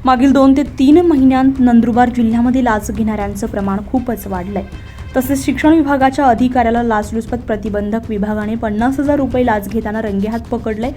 मागील 2 ते 3 महिन्यांत नंदुरबार जिल्ह्यामध्ये लाच घेणाऱ्यांचं प्रमाण खूपच वाढलंय। तसेच शिक्षण विभागाच्या अधिकाऱ्याला लाचलुचपत प्रतिबंधक विभागाने 50,000 रुपये लाच घेताना रंगेहात पकडले।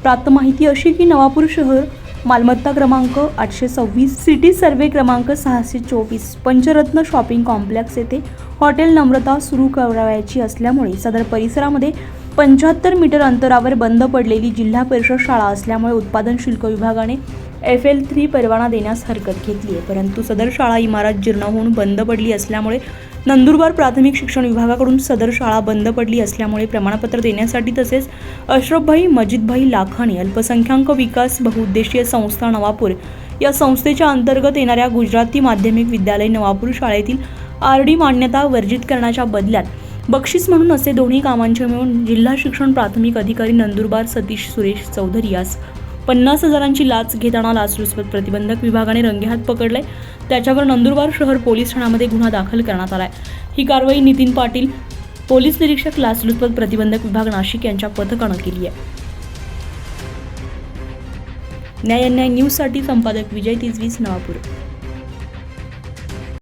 प्राप्त माहिती अशी की नवापूर शहर मालमत्ता क्रमांक 826 सिटी सर्वे क्रमांक 624 पंचरत्न शॉपिंग कॉम्प्लेक्स येथे हॉटेल नम्रता सुरू करावयाची असल्यामुळे सदर परिसरामध्ये 75 मीटर अंतरावर बंद पडलेली जिल्हा परिषद शाळा असल्यामुळे उत्पादन शुल्क विभागाने FL3 परवाना देण्यास हरकत घेतली आहे। परंतु सदर शाळा इमारत जीर्ण होऊन बंद पडली असल्यामुळे नंदुरबार प्राथमिक शिक्षण विभागाकडून सदर शाळा बंद पडली असल्यामुळे प्रमाणपत्र देण्यासाठी तसेच अशरफभाई मजिदभाई लाखानी अल्पसंख्याक विकास बहुउद्देशीय संस्था नवापूर या संस्थेच्या अंतर्गत येणाऱ्या गुजराती माध्यमिक विद्यालय नवापूर शाळेतील RD मान्यता वर्जित करण्याच्या बदल्यात बक्षीस म्हणून असे दोन्ही कामांचे मिळून जिल्हा शिक्षण प्राथमिक अधिकारी नंदुरबार सतीश सुरेश चौधरी यास 50,000ची लाच घेताना लाचलुचपत प्रतिबंधक विभागाने रंगेहात पकडले। त्याच्यावर नंदुरबार शहर पोलीस ठाण्यामध्ये गुन्हा दाखल करण्यात आलाय। ही कारवाई नितीन पाटील पोलीस निरीक्षक लाचलुचपत प्रतिबंधक विभाग नाशिक यांच्या पथकाने केली आहे। न्याय न्यूजसाठी संपादक विजय तिजवीस नवापूर।